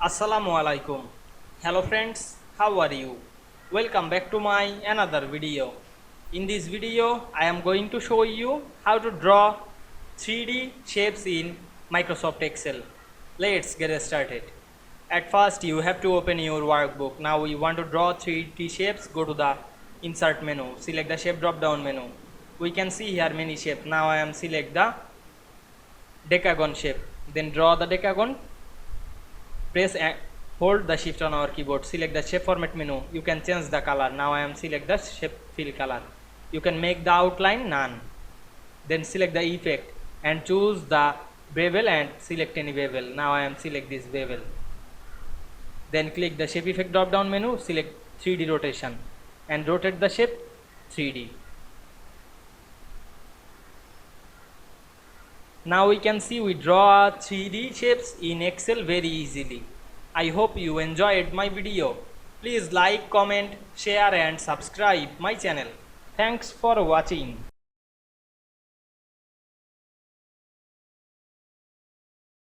Assalamu Walaikum. Hello friends, how are you? Welcome back to my another video. In this video, I am going to show you how to draw 3D shapes in Microsoft Excel. Let's get started. At first, you have to open your workbook. Now we want to draw 3D shapes. Go to the Insert menu. Select the Shape drop down menu. We can see here many shapes. Now I am select the decagon shape. Then draw the decagon. Press and hold the shift on our keyboard. Select the shape format menu. You can change the color. Now I am select the shape fill color. You can make the outline none. Then select the effect and choose the bevel and select any bevel. Now I am select this bevel. Then click the shape effect drop down menu. Select 3D rotation and rotate the shape 3D. Now we can see we draw 3D shapes in Excel very easily. I hope you enjoyed my video. Please like, comment, share and subscribe my channel. Thanks for watching.